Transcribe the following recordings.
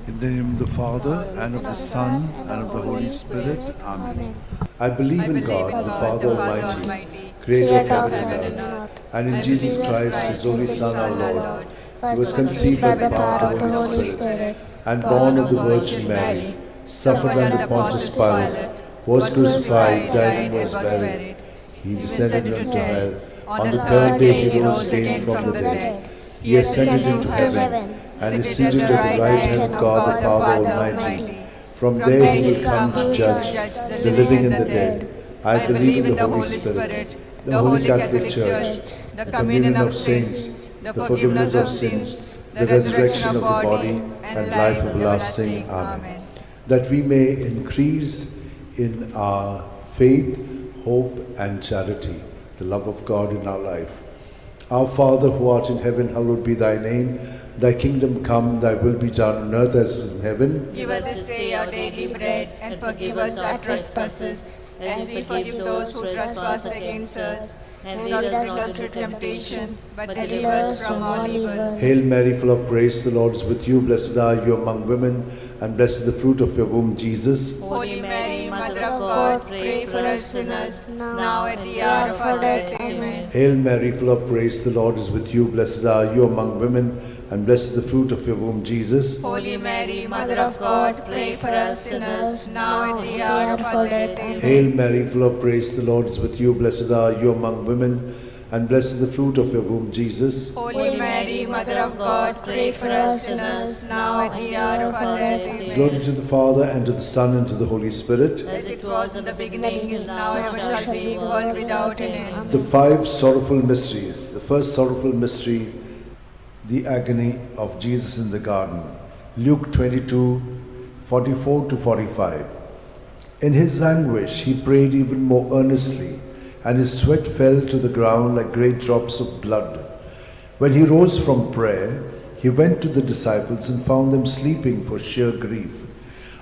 In the name of the Father, and of the Son, and of the Holy Spirit. Amen. I believe in God, the Father Almighty, creator of heaven and earth, and in Jesus Christ, his only Son, our Lord, who was conceived by the power of the Holy Spirit, and born of the Virgin Mary, suffered under Pontius Pilate, was crucified, died, and was buried. He descended into hell. On the third day he rose again from the dead. He ascended into heaven, and is seated at the right hand of God the Father Almighty. From there he will come to judge the living and the dead. I believe in the Holy Spirit, the Holy Catholic Church, the communion of saints, the forgiveness of sins, the resurrection of the body, and life everlasting. Amen. That we may increase in our faith, hope, and charity, the love of God in our life. Our Father who art in heaven, hallowed be thy name. Thy kingdom come, thy will be done on earth as it is in heaven. Give us this day our daily bread, and forgive us our trespasses, as we forgive those who trespass against us. And lead us not into temptation, but deliver us from all evil. Hail Mary, full of grace, the Lord is with you. Blessed are you among women, and blessed is the fruit of your womb, Jesus. Holy Mary, Mother of God, pray for us sinners, now and at the hour of our death. Amen. Hail Mary, full of grace, the Lord is with you. Blessed are you among women, and blessed is the fruit of your womb, Jesus. Holy Mary, Mother of God, pray for us sinners, now and at the hour of our death. Amen. Hail Mary, full of grace, the Lord is with you. Blessed are you among women, and blessed is the fruit of your womb, Jesus. Holy Mary, Mother of God, pray for us sinners, now and at the hour of our death. Amen. Glory to the Father, and to the Son, and to the Holy Spirit. As it was in the beginning, is now, and ever shall be, world without an end. The five sorrowful mysteries. The first sorrowful mystery, the agony of Jesus in the garden. Luke 22, 44 to 45. In his anguish, he prayed even more earnestly, and his sweat fell to the ground like great drops of blood. When he rose from prayer, he went to the disciples and found them sleeping for sheer grief.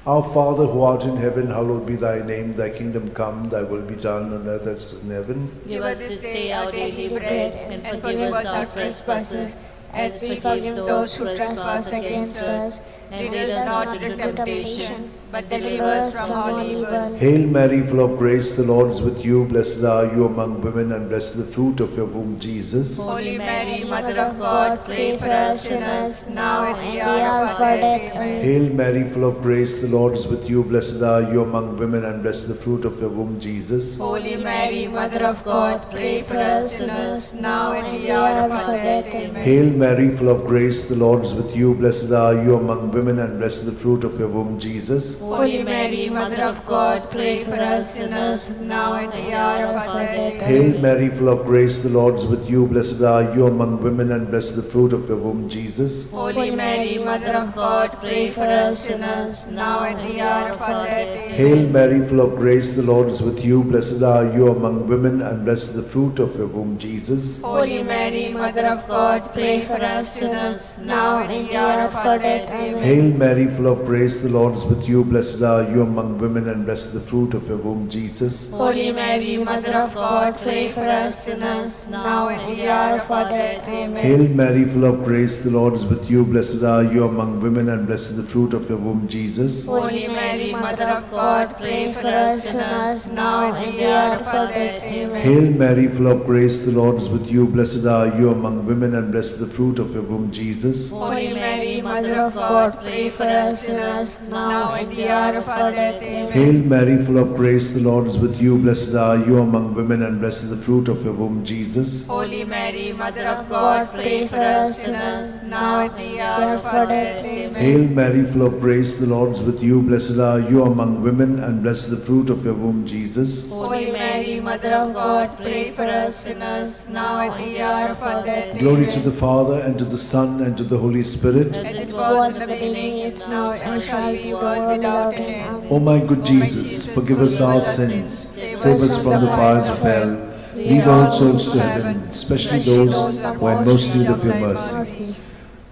Our Father who art in heaven, hallowed be thy name. Thy kingdom come, thy will be done on earth as it is in heaven. Give us this day our daily bread, and forgive us our trespasses, as we forgive those who trespass against us. And lead us not into temptation, but deliver us from all evil. Hail Mary, full of grace, the Lord is with you. Blessed are you among women, and blessed is the fruit of your womb, Jesus. Holy Mary, Mother of God, pray for us sinners, now and at the hour of our death. Amen. Hail Mary, full of grace, the Lord is with you. Blessed are you among women, and blessed is the fruit of your womb, Jesus. Holy Mary, Mother of God, pray for us sinners, now and at the hour of our death. Amen. Hail Mary, full of grace, the Lord is with you. Blessed are you among women, and blessed is the fruit of your womb, Jesus. Holy Mary, Mother of God, pray for us sinners, now and at the hour of our death. Hail Mary, full of grace, the Lord is with you. Blessed are you among women, and blessed is the fruit of your womb, Jesus. Holy Mary, Mother of God, pray for us sinners, now and at the hour of our death. Hail Mary, full of grace, the Lord is with you. Blessed are you among women, and blessed is the fruit of your womb, Jesus. Holy Mary, Mother of God, pray for us sinners, now and at the hour of our death. Amen. Hail Mary, full of grace, the Lord is with you. Blessed are you among women, and blessed is the fruit of your womb, Jesus. Holy Mary, Mother of God, pray for us sinners, now and at the hour of our death. Amen. Hail Mary, full of grace, the Lord is with you. Blessed are you among women, and blessed is the fruit of your womb, Jesus. Holy Mary, Mother of God, pray for us sinners, now and at the hour of our death. Amen. Hail Mary, full of grace, the Lord is with you. Blessed are you among women, and blessed is the fruit of your womb, Jesus. Holy Mary, Mother of God, pray for us sinners, now and at the hour of our death. Amen. Hail Mary, full of grace, the Lord is with you. Blessed are you among women, and blessed is the fruit of your womb, Jesus. Holy Mary, Mother of God, pray for us sinners, now and at the hour of our death. Amen. Hail Mary, full of grace, the Lord is with you. Blessed are you among women, and blessed is the fruit of your womb, Jesus. Holy Mary, Mother of God, pray for us sinners, now and at the hour of our death. Glory to the Father, and to the Son, and to the Holy Spirit. As it was in the beginning, is now, and shall be, world without an end. O my good Jesus, forgive us our sins, save us from the fires of hell, lead all souls to heaven, especially those who are in most need of your mercy.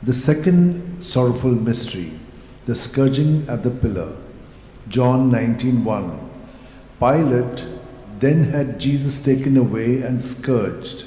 The second sorrowful mystery, the scourging at the pillar. John 19:1. Pilate then had Jesus taken away and scourged.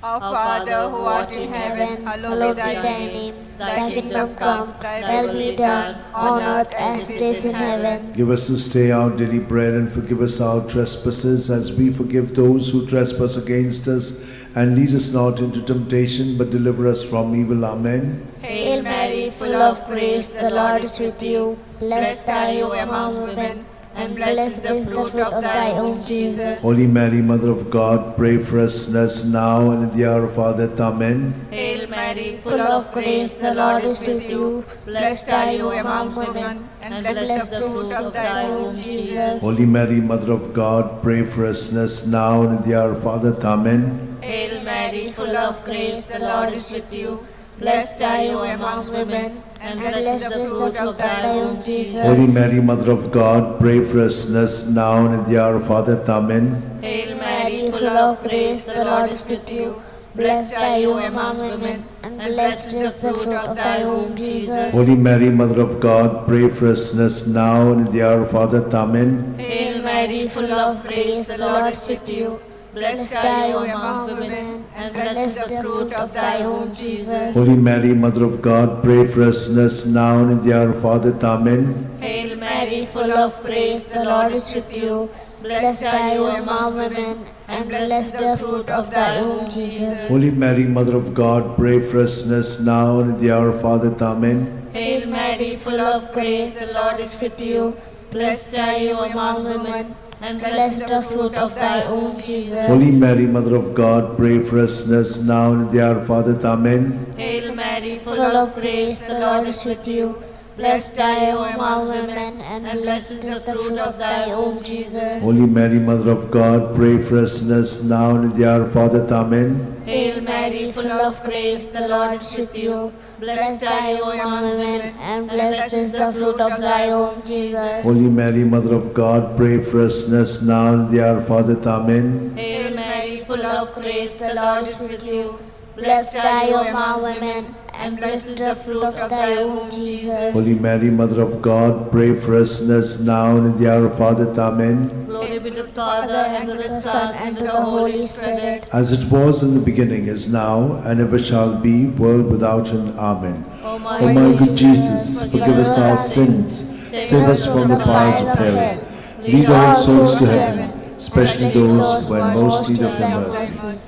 Our Father who art in heaven, hallowed be thy name. Thy kingdom come, thy will be done, on earth as it is in heaven. Give us this day our daily bread, and forgive us our trespasses as we forgive those who trespass against us. And lead us not into temptation, but deliver us from evil. Amen. Hail Mary, full of grace, the Lord is with you. Blessed are you among women, and blessed is the fruit of thy womb, Jesus. Holy Mary, Mother of God, pray for us sinners now and in the hour of our death. Amen. Hail Mary, full of grace, the Lord is with you. Blessed are you among women, and blessed is the fruit of thy womb, Jesus. Holy Mary, Mother of God, pray for us sinners now and in the hour of our death. Amen. Hail Mary, full of grace, the Lord is with you. Blessed are you among women, and blessed is the fruit of thy womb, Jesus. Holy Mary, Mother of God, pray for us sinners now and in the hour of our death. Amen. Hail Mary, full of grace, the Lord is with you. Blessed are you among women, and blessed is the fruit of thy womb, Jesus. Holy Mary, Mother of God, pray for us sinners now and in the hour of our death. Amen. Hail Mary, full of grace, the Lord is with you. Blessed are you among women, and blessed is the fruit of thy womb, Jesus. Holy Mary, Mother of God, pray for us sinners now and in the hour of our death. Amen. Hail Mary, full of grace, the Lord is with you. Blessed are you among women, and blessed is the fruit of thy womb, Jesus. Holy Mary, Mother of God, pray for us sinners now and in the hour of our death. Amen. Hail Mary, full of grace, the Lord is with you. Blessed are you among women, and blessed is the fruit of thy womb, Jesus. Holy Mary, Mother of God, pray for us sinners now and in the hour of our death. Amen. Hail Mary, full of grace, the Lord is with you. Blessed are you among women, and blessed is the fruit of thy womb, Jesus. Holy Mary, Mother of God, pray for us sinners now and in the hour of our death. Amen. Hail Mary, full of grace, the Lord is with you. Blessed are you among women, and blessed is the fruit of thy womb, Jesus. Holy Mary, Mother of God, pray for us sinners now and in the hour of our death. Amen. Hail Mary, full of grace, the Lord is with you. Blessed are you among women, and blessed is the fruit of thy womb, Jesus. Holy Mary, Mother of God, pray for us sinners now and in the hour of our death. Amen. Glory be to the Father, and to the Son, and to the Holy Spirit. As it was in the beginning, is now, and ever shall be, world without end. Amen. O O my good Jesus, forgive us our sins, save us from the fires of hell, lead all souls to heaven, especially those who are in most need of your mercy.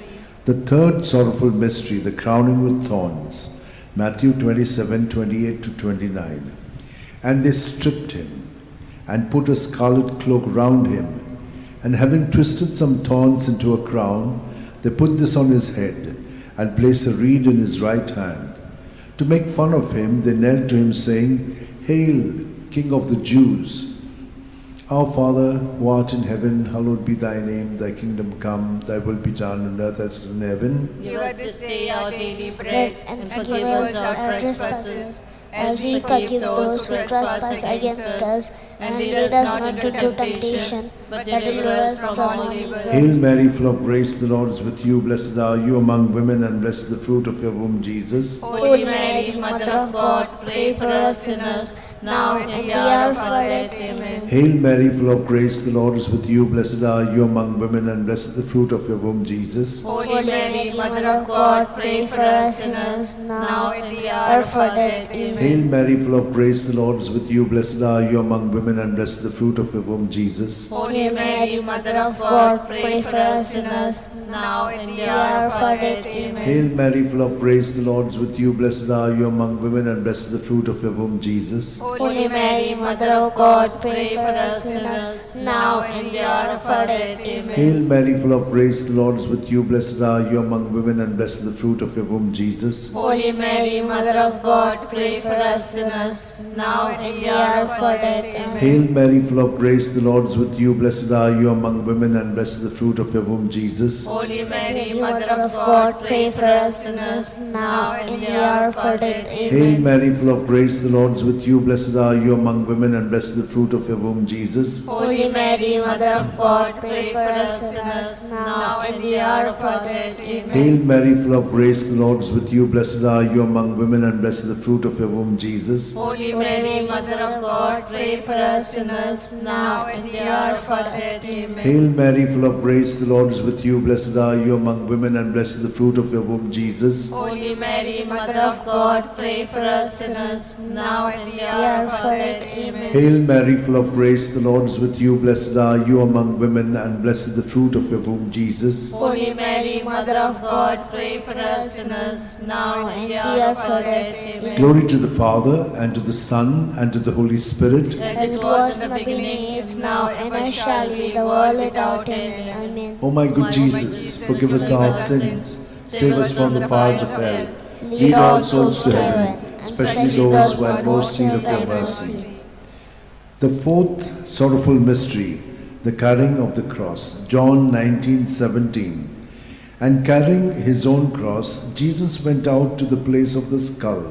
The third sorrowful mystery, the crowning with thorns. Matthew 27:28-29. And they stripped him, and put a scarlet cloak round him, and having twisted some thorns into a crown, they put this on his head, and placed a reed in his right hand. To make fun of him, they knelt to him, saying, Hail, King of the Jews! Our Father, who art in heaven, hallowed be thy name. Thy kingdom come, thy will be done on earth as it is in heaven. Give us this day our daily bread, and forgive us our trespasses, as we forgive those who trespass against us. And lead us not into temptation, but deliver us from evil. Hail Mary, full of grace, the Lord is with you. Blessed are you among women, and blessed is the fruit of your womb, Jesus. Holy Mary, Mother of God, pray for us sinners, now and in the hour of our death. Amen. Hail Mary, full of grace, the Lord is with you. Blessed are you among women, and blessed is the fruit of your womb, Jesus. Holy Mary, Mother of God, pray for us sinners, now and in the hour of our death. Amen. Hail Mary, full of grace, the Lord is with you. Blessed are you among women, and blessed is the fruit of your womb, Jesus. Holy Mary, Mother of God, pray for us sinners, now and in the hour of our death. Amen. Hail Mary, full of grace, the Lord is with you. Blessed are you among women, and blessed is the fruit of your womb, Jesus. Holy Mary, Mother of God, pray for us sinners, now and in the hour of our death. Amen. Hail Mary, full of grace, the Lord is with you. Blessed are you among women, and blessed is the fruit of your womb, Jesus. Holy Mary, Mother of God, pray for us sinners, now and in the hour of our death. Amen. Hail Mary, full of grace, the Lord is with you. Blessed are you among women, and blessed is the fruit of your womb, Jesus. Holy Mary, Mother of God, pray for us sinners, now and in the hour of our death. Amen. Hail Mary, full of grace, the Lord is with you. Blessed blessed are you among women, and blessed is the fruit of your womb, Jesus. Holy Mary, Mother of God, pray for us sinners, now and in the hour of our death. Amen. Hail Mary, full of grace, the Lord is with you. Blessed are you among women, and blessed is the fruit of your womb, Jesus. Holy Mary, Mother of God, pray for us sinners, now and in the hour of our death. Amen. Hail Mary, full of grace, the Lord is with you. Blessed are you among women, and blessed is the fruit of your womb, Jesus. Holy Mary, Mother of God, pray for us sinners, now and in the hour of our death. Amen. Hail Mary, full of grace, the Lord is with you. Blessed are you among women, and blessed is the fruit of your womb, Jesus. Holy Mary, Mother of God, pray for us sinners, now and in the hour of our death. Amen. Glory to the Father, and to the Son, and to the Holy Spirit. As it was in the beginning, is now, and ever shall be, the world without end. Amen. O my good Jesus, forgive us our sins, save us from the fires of hell, lead all souls to heaven, especially those who have most need of your mercy. The fourth sorrowful mystery, the carrying of the cross. John 19:17. And carrying his own cross, Jesus went out to the place of the skull,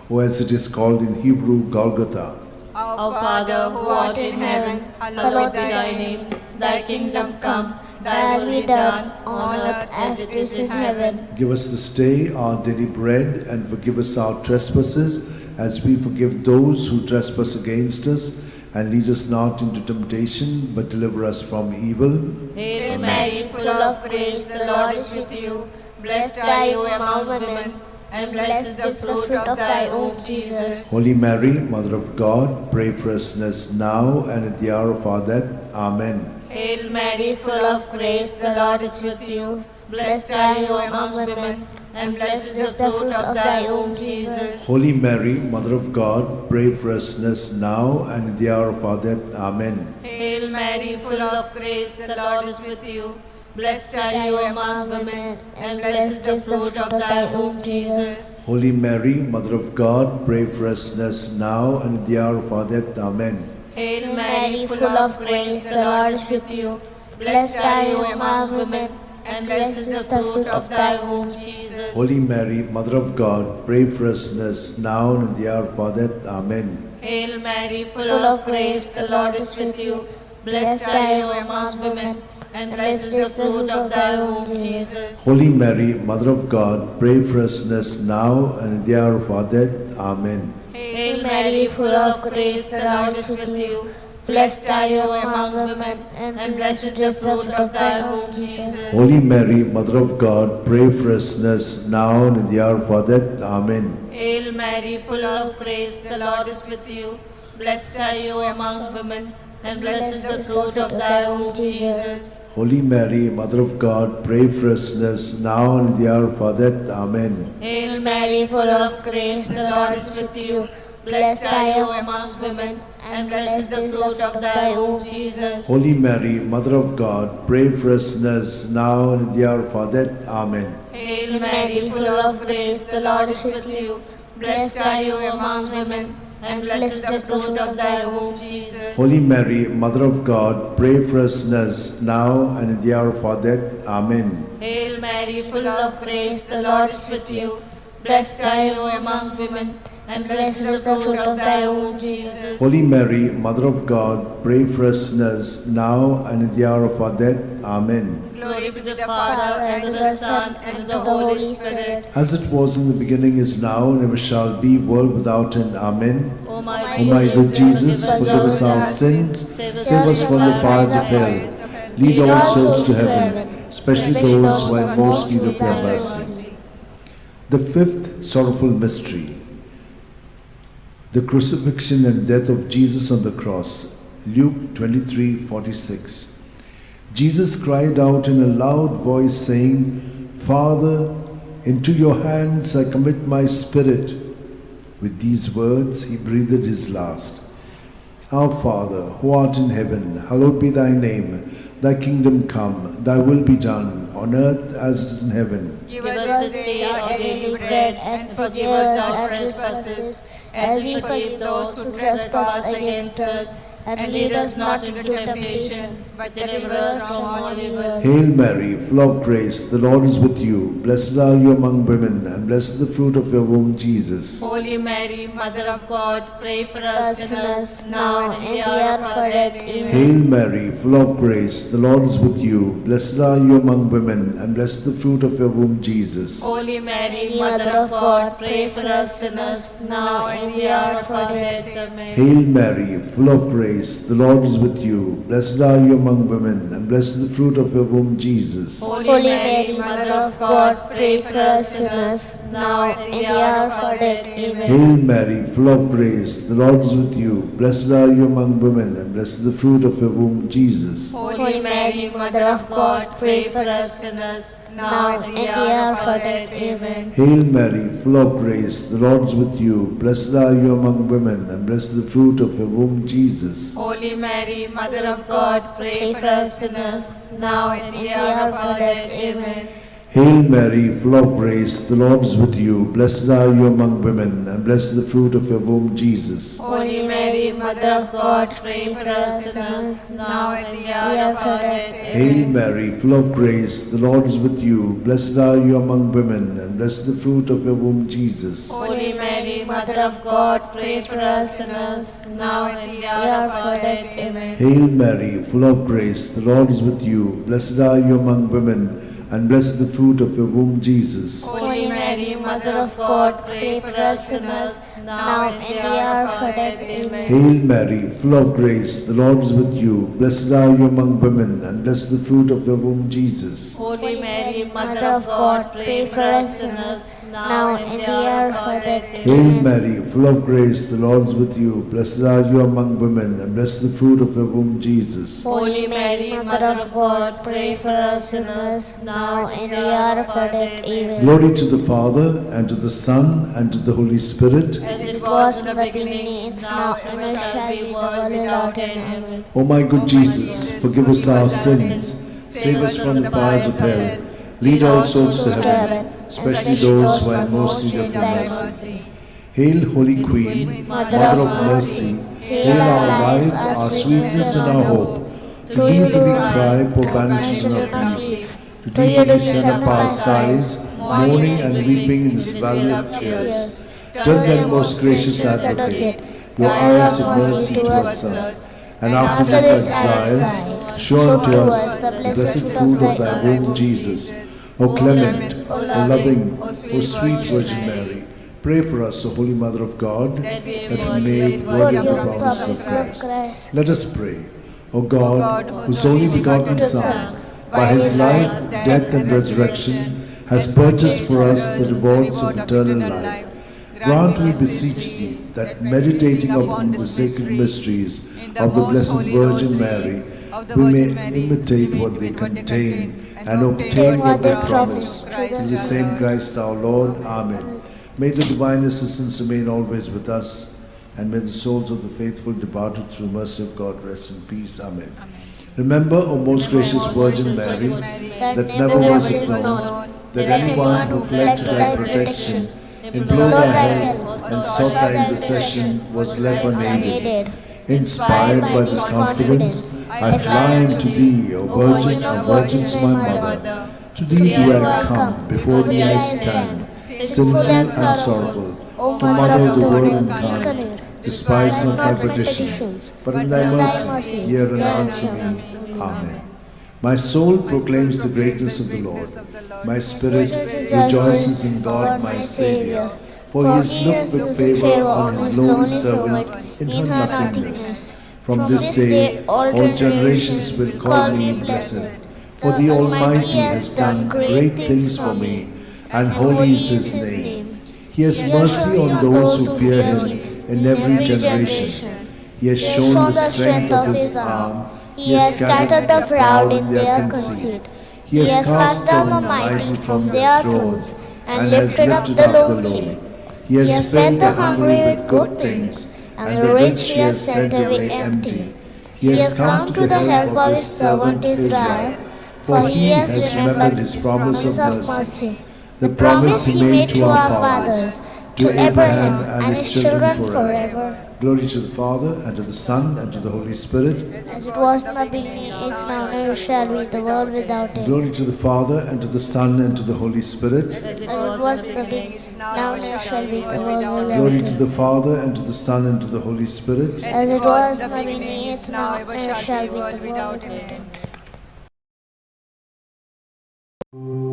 or as it is called in Hebrew, Golgotha. Our Father, who art in heaven, hallowed be thy name. Thy kingdom come, thy will be done, on earth as it is in heaven. Give us this day our daily bread, and forgive us our trespasses, as we forgive those who trespass against us. And lead us not into temptation, but deliver us from evil. Hail Mary, full of grace, the Lord is with you. Blessed are you among women, and blessed is the fruit of thy womb, Jesus. Holy Mary, Mother of God, pray for us sinners now and at the hour of our death. Amen. Hail Mary, full of grace, the Lord is with you. Blessed are you among women, and blessed is the fruit of thy womb, Jesus. Holy Mary, Mother of God, pray for us sinners now and at the hour of our death. Amen. Hail Mary, full of grace, the Lord is with you. Blessed are you among women, and blessed is the fruit of thy womb, Jesus. Holy Mary, Mother of God, pray for us sinners now and at the hour of our death. Amen. Hail Mary, full of grace, the Lord is with you. Blessed are you among women, and blessed is the fruit of thy womb, Jesus. Holy Mary, Mother of God, pray for us sinners now and at the hour of our death. Amen. Hail Mary, full of grace, the Lord is with you. Blessed are you among women, and blessed is the fruit of thy womb, Jesus. Holy Mary, Mother of God, pray for us sinners now and at the hour of our death. Amen. Hail Mary, full of grace, the Lord is with you. Blessed are you among women, and blessed is the fruit of thy womb, Jesus. Holy Mary, Mother of God, pray for us sinners now and at the hour of our death. Amen. Hail Mary, full of grace, the Lord is with you. Blessed are you among women, and blessed is the fruit of thy womb, Jesus. Holy Mary, Mother of God, pray for us sinners now and at the hour of our death. Amen. Hail Mary, full of grace, the Lord is with you. Blessed are you among women, and blessed is the fruit of thy womb, Jesus. Holy Mary, Mother of God, pray for us sinners now and at the hour of our death. Amen. Hail Mary, full of grace, the Lord is with you. Blessed are you among women, and blessed is the fruit of thy womb, Jesus. Holy Mary, Mother of God, pray for us sinners now and at the hour of our death. Amen. Hail Mary, full of grace, the Lord is with you. Blessed are you among women, and blessed is the fruit of thy womb, Jesus. Holy Mary, Mother of God, pray for us sinners now and at the hour of our death. Amen. Glory be to the Father, and to the Son, and to the Holy Spirit. As it was in the beginning, is now, and ever shall be, world without end. Amen. O my O my good Jesus, forgive us our sins, save us from the fires of hell, lead all souls to heaven, especially those who have most need of your mercy. The fifth sorrowful mystery, the crucifixion and death of Jesus on the cross. Luke 23:46. Jesus cried out in a loud voice, saying, Father, into your hands I commit my spirit. With these words he breathed his last. Our Father, who art in heaven, hallowed be thy name. Thy kingdom come, thy will be done, on earth as it is in heaven. Give us this day our daily bread, and forgive us our trespasses, as we forgive those who trespass against us. and lead us not into temptation, but deliver us from all evil. Hail Mary, full of grace, the Lord is with you. Blessed are you among women, and blessed is the fruit of your womb, Jesus. Holy Mary, Mother of God, pray for us sinners, now and and in the the hour hour of of our our death. death. Amen. Hail Mary, full of grace, the Lord is with you. Blessed are you among women, and blessed is the fruit of your womb, Jesus. Holy Mary, Mother Mother of of God, pray for us sinners, now and in the hour of our death. Amen. Hail Mary, full of grace, the Lord is with you. Blessed are you among women, and blessed is the fruit of your womb, Jesus. Holy Holy Mary, Mother of God, pray for us sinners, now and in the hour of our death. Amen. Hail Mary, full of grace, the Lord is with you. Blessed are you among women, and blessed is the fruit of your womb, Jesus. Holy Mary, Mother of God, pray for us sinners, now and in the hour of our death. Amen. Hail Mary, full of grace, the Lord is with you. Blessed are you among women, and blessed is the fruit of your womb, Jesus. Holy Mary, Mother of God, pray for us sinners, now and in the hour of our death. Amen. Hail Mary, full of grace, the Lord is with you. Blessed are you among women, and blessed is the fruit of your womb, Jesus. Holy Mary, Mother of God, pray for us sinners, now and in the hour of our death. Hail Mary, full of grace, the Lord is with you. Blessed are you among women, and blessed is the fruit of your womb, Jesus. Holy Mary, Mother of God, pray for us sinners, now and in the hour of our death. Amen. Hail Mary, full of grace, the Lord is with you. Blessed are you among women, and blessed is the fruit of your womb, Jesus. Holy Mary, Mother of God, pray for us sinners, now and in the hour of our death. Amen. Hail Mary, full of grace, the Lord is with you. Blessed are you among women, and blessed is the fruit of your womb, Jesus. Holy Mary, Mother of God, pray for us sinners, now and in the hour of our death. Hail Amen. Mary, full of grace, the Lord is with you. Blessed are you among women, and blessed is the fruit of your womb, Jesus. Holy Mary, Mother of God, pray for us sinners, now and in the hour of our death. Amen. Glory to the Father, and to the Son, and to the Holy Spirit. As it was in the beginning, is now, and ever shall be, world without end. Amen. O my good Jesus, forgive us our sins, save us from the fires of hell, lead all souls to heaven, especially those who are in most need of your mercy. Hail, Holy Queen, Mother of mercy, hail our life, our sweetness, and our hope. To thee do we cry, poor banished children of Eve. To thee do we send up our sighs, mourning and weeping in this valley of tears. Turn then, most gracious Advocate, your eyes of mercy towards us, and after this exile, show unto us the blessed fruit of thy womb, Jesus. O clement, O loving, O sweet Virgin Mary, pray for us, O Holy Mother of God, that we may be made worthy of the promise of Christ. Let us pray. O God, whose only begotten Son, by his life, death, and resurrection, has purchased for us the rewards of eternal life, grant, we beseech thee, that meditating upon the sacred mysteries of the Blessed Virgin Mary, we may imitate what they contain and obtain what they promise. In the same Christ our Lord. Amen. May the divine assistance remain always with us, and may the souls of the faithful departed through mercy of God rest in peace. Amen. Remember, O most gracious Virgin Mary, that never was it known that anyone who fled to thy protection, implored thy help, and sought thy intercession was left unaided. Inspired by this confidence, I fly unto thee, O Virgin of Virgins, my Mother. To thee do I come, before thee I stand, sinful and sorrowful. O Mother of the Word incarnate, despise not my petitions, but in thy mercy hear and answer me. Amen. My soul proclaims the greatness of the Lord. My spirit rejoices in God my Saviour, for he has looked with favour on his lowly servant in her nothingness. From this day all generations will call me blessed, for the Almighty has done great things for me, and holy is his name. He has mercy on those who fear him in every generation. He has shown the strength of his arm. He has scattered the proud in their conceit. He has cast down the mighty from their thrones, and lifted up the lowly. He has fed the hungry with good things, and the rich he has sent away empty. He has come to the help of his servant Israel, for he has remembered his promise of mercy, the promise he made to our fathers, to Abraham and his children forever. Glory to the Father, and to the Son, and to the Holy Spirit. As it was in the beginning, is now, and ever shall be, the world without end. Glory to the Father, and to the Son, and to the Holy Spirit. As it was in the beginning, now, and ever shall be, the world without Glory end. to the Father, and to the Son, and to the Holy Spirit. As it was in the beginning, is now, and ever shall be, the world without end.